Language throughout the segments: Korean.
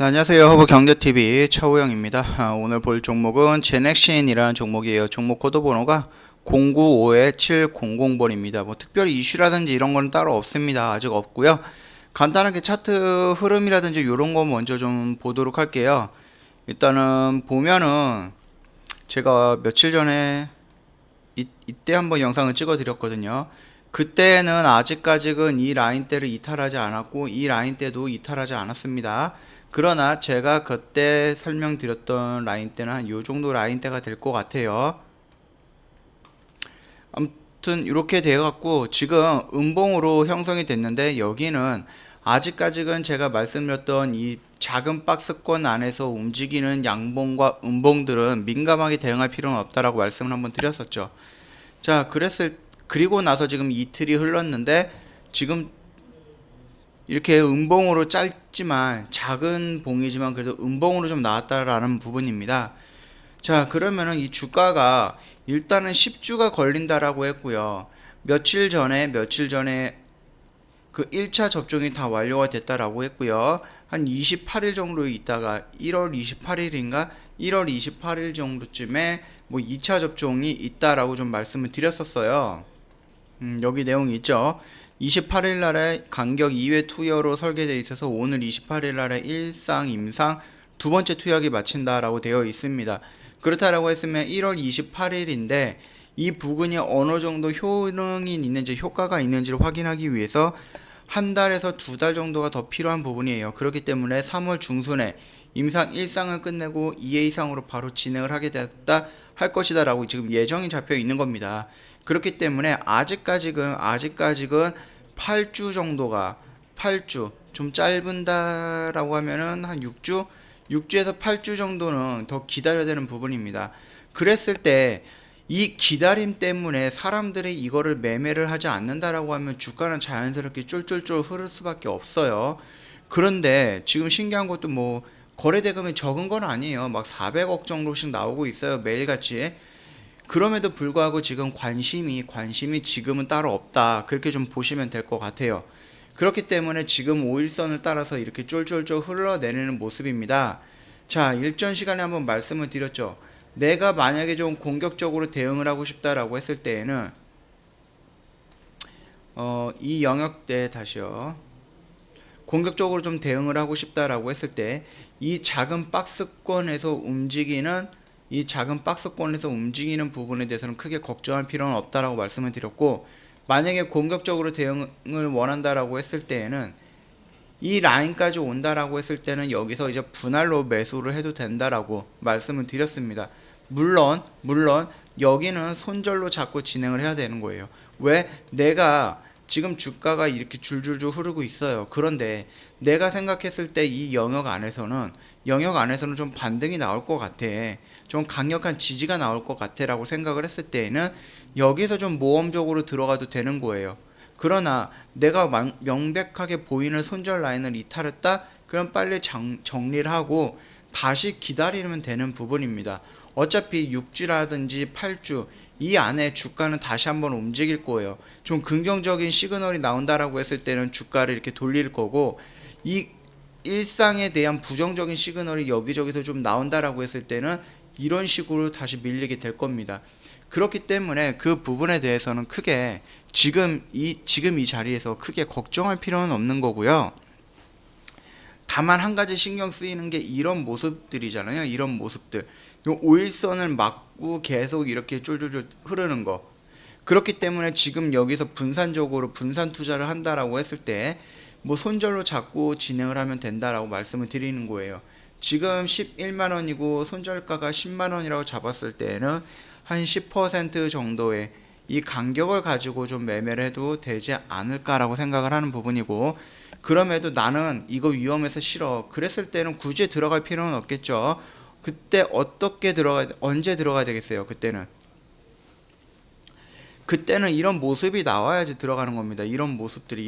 네, 안녕하세요. 허브경제TV 차우영입니다. 오늘 볼 종목은 제넥신이라는 종목이에요. 종목 코드 번호가 095-700번입니다. 뭐 특별히 이슈라든지 이런 건 따로 없습니다. 아직 없고요. 간단하게 차트 흐름이라든지 이런 거 먼저 좀 보도록 할게요. 일단은 보면은 제가 며칠 전에 이때 한번 영상을 찍어 드렸거든요. 그때는 아직까지는 이 라인대를 이탈하지 않았고 이 라인대도 이탈하지 않았습니다. 그러나 제가 그때 설명드렸던 라인대는 한 요 정도 라인대가 될 것 같아요. 아무튼 이렇게 돼갖고 지금 음봉으로 형성이 됐는데 여기는 아직까지는 제가 말씀드렸던 이 작은 박스권 안에서 움직이는 양봉과 음봉들은 민감하게 대응할 필요는 없다라고 말씀을 한번 드렸었죠. 자, 그리고 나서 지금 이틀이 흘렀는데 지금 이렇게 음봉으로 짧지만 작은 봉이지만 그래도 음봉으로 좀 나왔다라는 부분입니다. 자, 그러면은 이 주가가 일단은 10주가 걸린다라고 했고요. 며칠 전에 그 1차 접종이 다 완료가 됐다라고 했고요. 한 28일 정도 있다가 1월 28일인가 1월 28일 정도쯤에 뭐 2차 접종이 있다라고 좀 말씀을 드렸었어요. 여기 내용이 있죠. 28일 날에 간격 2회 투여로 설계되어 있어서 오늘 28일 날에 1상, 임상 두 번째 투약이 마친다라고 되어 있습니다. 그렇다라고 했으면 1월 28일인데 이 부근이 어느 정도 효능이 있는지 효과가 있는지를 확인하기 위해서 한 달에서 두 달 정도가 더 필요한 부분이에요. 그렇기 때문에 3월 중순에 임상 1상을 끝내고 2회 이상으로 바로 진행을 하게 됐다 할 것이다 라고 지금 예정이 잡혀 있는 겁니다. 그렇기 때문에 아직까지는 8주 정도가 8주 좀 짧은다라고 하면은 한 6주에서 8주 정도는 더 기다려야 되는 부분입니다. 그랬을 때 이 기다림 때문에 사람들이 이거를 매매를 하지 않는다라고 하면 주가는 자연스럽게 쫄쫄쫄 흐를 수밖에 없어요. 그런데 지금 신기한 것도 뭐 거래 대금이 적은 건 아니에요. 막 400억 정도씩 나오고 있어요. 매일같이. 그럼에도 불구하고 지금 관심이 지금은 따로 없다. 그렇게 좀 보시면 될 것 같아요. 그렇기 때문에 지금 5일선을 따라서 이렇게 쫄쫄쫄 흘러내리는 모습입니다. 자, 일전 시간에 한번 말씀을 드렸죠. 내가 만약에 좀 공격적으로 대응을 하고 싶다라고 했을 때에는 이 영역대 다시요. 공격적으로 좀 대응을 하고 싶다라고 했을 때 이 작은 박스권에서 움직이는 부분에 대해서는 크게 걱정할 필요는 없다라고 말씀을 드렸고, 만약에 공격적으로 대응을 원한다라고 했을 때에는 이 라인까지 온다라고 했을 때는 여기서 이제 분할로 매수를 해도 된다라고 말씀을 드렸습니다. 물론 여기는 손절로 자꾸 진행을 해야 되는 거예요. 왜? 내가 지금 주가가 이렇게 줄줄줄 흐르고 있어요. 그런데 내가 생각했을 때 이 영역 안에서는 좀 반등이 나올 것 같아. 좀 강력한 지지가 나올 것 같아 라고 생각을 했을 때에는 여기서 좀 모험적으로 들어가도 되는 거예요. 그러나 내가 명백하게 보이는 손절 라인을 이탈했다? 그럼 빨리 정리를 하고 다시 기다리면 되는 부분입니다. 어차피 6주라든지 8주 이 안에 주가는 다시 한번 움직일 거예요. 좀 긍정적인 시그널이 나온다라고 했을 때는 주가를 이렇게 돌릴 거고, 이 일상에 대한 부정적인 시그널이 여기저기서 좀 나온다라고 했을 때는 이런 식으로 다시 밀리게 될 겁니다. 그렇기 때문에 그 부분에 대해서는 크게 지금 이 자리에서 크게 걱정할 필요는 없는 거고요. 다만 한 가지 신경 쓰이는 게 이런 모습들이잖아요. 이런 모습들. 요 5일선을 막고 계속 이렇게 쫄쫄쫄 흐르는 거. 그렇기 때문에 지금 여기서 분산 투자를 한다라고 했을 때 뭐 손절로 자꾸 진행을 하면 된다라고 말씀을 드리는 거예요. 지금 11만 원이고 손절가가 10만 원이라고 잡았을 때는 한 10% 정도의 이 간격을 가지고 좀 매매를 해도 되지 않을까라고 생각을 하는 부분이고, 그럼에도 나는 이거 위험해서 싫어. 그랬을 때는 굳이 들어갈 필요는 없겠죠. 그때 언제 들어가야 되겠어요? 그때는 이런 모습이 나와야지 들어가는 겁니다. 이런 모습들,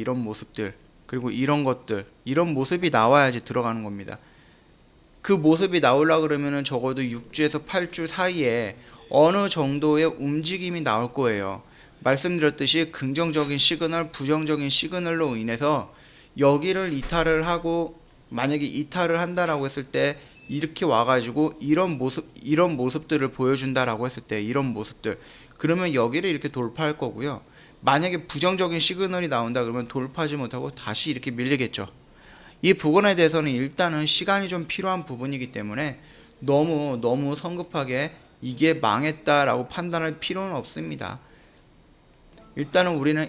그리고 이런 모습이 나와야지 들어가는 겁니다. 그 모습이 나오려 그러면은 적어도 6주에서 8주 사이에 어느 정도의 움직임이 나올 거예요. 말씀드렸듯이 긍정적인 시그널, 부정적인 시그널로 인해서 여기를 이탈을 하고 만약에 이탈을 한다라고 했을 때 이렇게 와가지고 이런 모습들을 보여준다라고 했을 때 이런 모습들, 그러면 여기를 이렇게 돌파할 거고요. 만약에 부정적인 시그널이 나온다 그러면 돌파하지 못하고 다시 이렇게 밀리겠죠. 이 부분에 대해서는 일단은 시간이 좀 필요한 부분이기 때문에 너무 성급하게 이게 망했다라고 판단할 필요는 없습니다. 일단은 우리는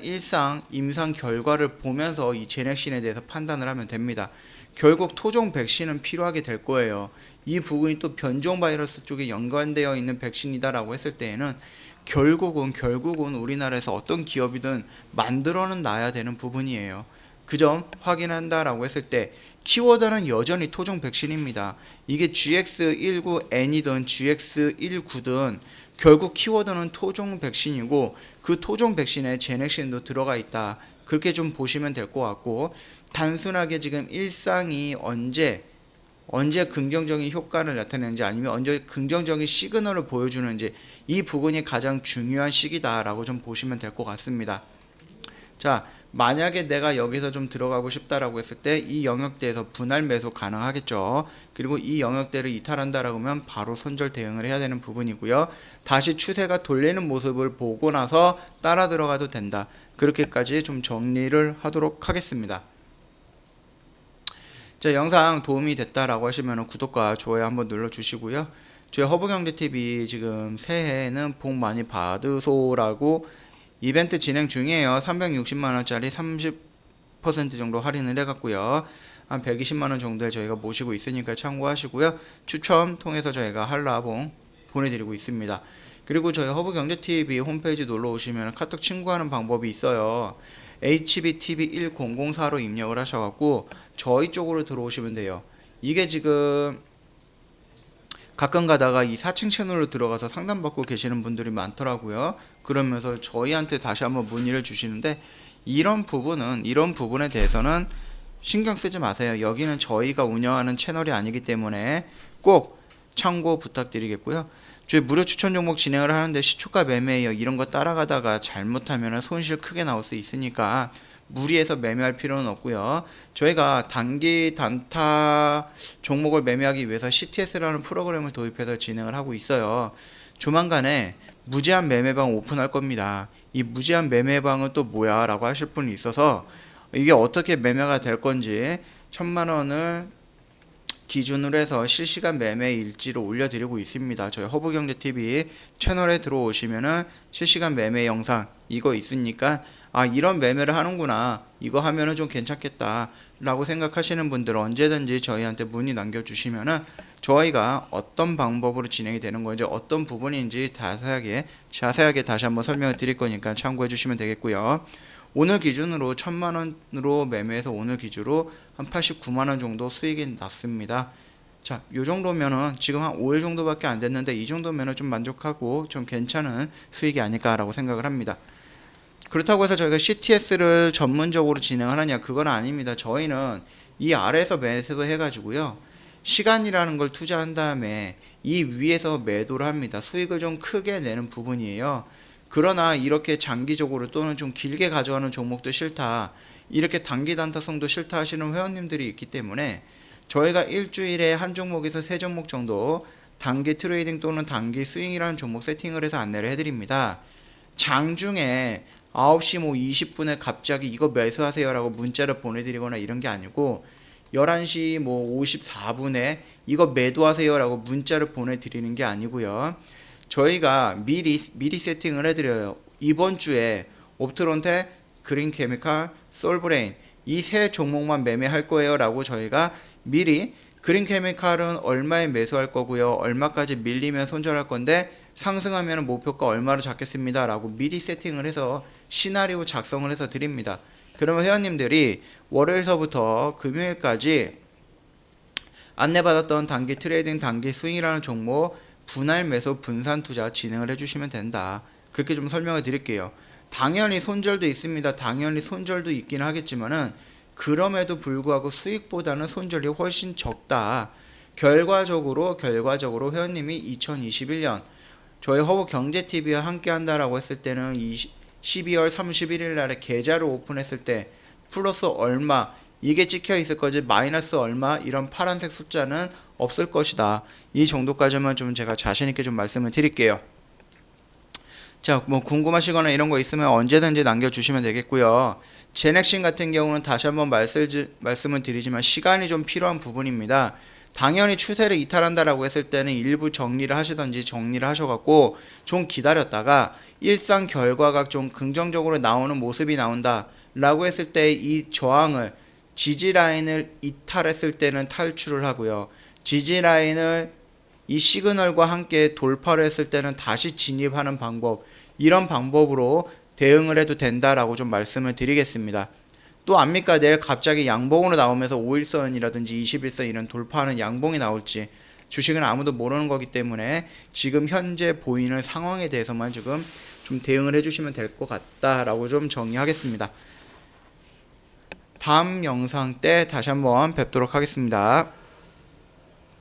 임상 결과를 보면서 이 제넥신에 대해서 판단을 하면 됩니다. 결국 토종 백신은 필요하게 될 거예요. 이 부분이 또 변종 바이러스 쪽에 연관되어 있는 백신이다라고 했을 때에는 결국은 우리나라에서 어떤 기업이든 만들어는 놔야 되는 부분이에요. 그 점 확인한다라고 했을 때 키워드는 여전히 토종 백신입니다. 이게 GX19N이든 GX19든 결국 키워드는 토종 백신이고 그 토종 백신에 제넥신도 들어가 있다. 그렇게 좀 보시면 될 것 같고, 단순하게 지금 일상이 언제 긍정적인 효과를 나타내는지 아니면 언제 긍정적인 시그널을 보여주는지, 이 부분이 가장 중요한 시기다라고 좀 보시면 될 것 같습니다. 자, 만약에 내가 여기서 좀 들어가고 싶다라고 했을 때 이 영역대에서 분할 매수 가능하겠죠. 그리고 이 영역대를 이탈한다라고 하면 바로 손절 대응을 해야 되는 부분이고요. 다시 추세가 돌리는 모습을 보고 나서 따라 들어가도 된다. 그렇게까지 좀 정리를 하도록 하겠습니다. 자, 영상 도움이 됐다라고 하시면 구독과 좋아요 한번 눌러주시고요. 저희 허브경제TV 지금 새해에는 복 많이 받으소라고 이벤트 진행 중이에요. 360만원짜리 30% 정도 할인을 해갖고요. 한 120만원 정도에 저희가 모시고 있으니까 참고하시고요. 추첨 통해서 저희가 한라봉 보내드리고 있습니다. 그리고 저희 허브경제TV 홈페이지 놀러 오시면 카톡 친구하는 방법이 있어요. HBTV1004로 입력을 하셔갖고 저희 쪽으로 들어오시면 돼요. 이게 지금 가끔 가다가 이 4층 채널로 들어가서 상담받고 계시는 분들이 많더라고요. 그러면서 저희한테 다시 한번 문의를 주시는데, 이런 부분에 대해서는 신경 쓰지 마세요. 여기는 저희가 운영하는 채널이 아니기 때문에 꼭 참고 부탁드리겠고요. 저희 무료 추천 종목 진행을 하는데 시초가 매매예요. 이런 거 따라가다가 잘못하면 손실 크게 나올 수 있으니까 무리해서 매매할 필요는 없고요. 저희가 단기 단타 종목을 매매하기 위해서 CTS라는 프로그램을 도입해서 진행을 하고 있어요. 조만간에 무제한 매매방 오픈할 겁니다. 이 무제한 매매방은 또 뭐야 라고 하실 분이 있어서 이게 어떻게 매매가 될 건지 1000만원을 기준으로 해서 실시간 매매 일지를 올려드리고 있습니다. 저희 허브경제TV 채널에 들어오시면은 실시간 매매 영상 이거 있으니까 이런 매매를 하는구나, 이거 하면은 좀 괜찮겠다 라고 생각하시는 분들은 언제든지 저희한테 문의 남겨주시면은 저희가 어떤 방법으로 진행이 되는 건지 어떤 부분인지 자세하게 다시 한번 설명을 드릴 거니까 참고해 주시면 되겠고요. 오늘 기준으로 1000만원으로 매매해서 오늘 기준으로 한 89만원 정도 수익이 났습니다. 자, 요 정도면은 지금 한 5일 정도밖에 안 됐는데 이 정도면은 좀 만족하고 좀 괜찮은 수익이 아닐까라고 생각을 합니다. 그렇다고 해서 저희가 CTS를 전문적으로 진행하느냐, 그건 아닙니다. 저희는 이 아래에서 매수를 해가지고요, 시간이라는 걸 투자한 다음에 이 위에서 매도를 합니다. 수익을 좀 크게 내는 부분이에요. 그러나 이렇게 장기적으로 또는 좀 길게 가져가는 종목도 싫다, 이렇게 단기 단타성도 싫다 하시는 회원님들이 있기 때문에 저희가 일주일에 한 종목에서 세 종목 정도 단기 트레이딩 또는 단기 스윙이라는 종목 세팅을 해서 안내를 해드립니다. 장중에 9시 20분에 갑자기 이거 매수하세요 라고 문자를 보내드리거나 이런 게 아니고 11시 54분에 이거 매도하세요 라고 문자를 보내드리는 게 아니고요. 저희가 미리 세팅을 해드려요. 이번 주에 옵트론텍, 그린케미칼, 솔브레인 이 세 종목만 매매할 거예요 라고 저희가 미리, 그린케미칼은 얼마에 매수할 거고요, 얼마까지 밀리면 손절할 건데 상승하면 목표가 얼마로 잡겠습니다 라고 미리 세팅을 해서 시나리오 작성을 해서 드립니다. 그러면 회원님들이 월요일서부터 금요일까지 안내받았던 단기 트레이딩, 단기 스윙이라는 종목 분할 매수 분산 투자 진행을 해주시면 된다. 그렇게 좀 설명을 드릴게요. 당연히 손절도 있습니다. 당연히 손절도 있긴 하겠지만은 그럼에도 불구하고 수익보다는 손절이 훨씬 적다. 결과적으로 회원님이 2021년 저희 허브경제TV와 함께 한다라고 했을 때는 12월 31일 날에 계좌를 오픈했을 때 플러스 얼마, 이게 찍혀 있을 거지 마이너스 얼마 이런 파란색 숫자는 없을 것이다. 이 정도까지만 좀 제가 자신 있게 좀 말씀을 드릴게요. 자, 뭐 궁금하시거나 이런 거 있으면 언제든지 남겨주시면 되겠고요. 제넥신 같은 경우는 다시 한번 말씀을 드리지만 시간이 좀 필요한 부분입니다. 당연히 추세를 이탈한다라고 했을 때는 일부 정리를 하시던지 정리를 하셔갖고 좀 기다렸다가 일상 결과가 좀 긍정적으로 나오는 모습이 나온다 라고 했을 때 이 저항을 지지라인을 이탈했을 때는 탈출을 하고요. 지지라인을 이 시그널과 함께 돌파를 했을 때는 다시 진입하는 방법, 이런 방법으로 대응을 해도 된다라고 좀 말씀을 드리겠습니다. 또 압니까? 내일 갑자기 양봉으로 나오면서 5일선이라든지 21선 이런 돌파하는 양봉이 나올지 주식은 아무도 모르는 거기 때문에 지금 현재 보이는 상황에 대해서만 지금 좀 대응을 해주시면 될 것 같다라고 좀 정리하겠습니다. 다음 영상 때 다시 한번 뵙도록 하겠습니다.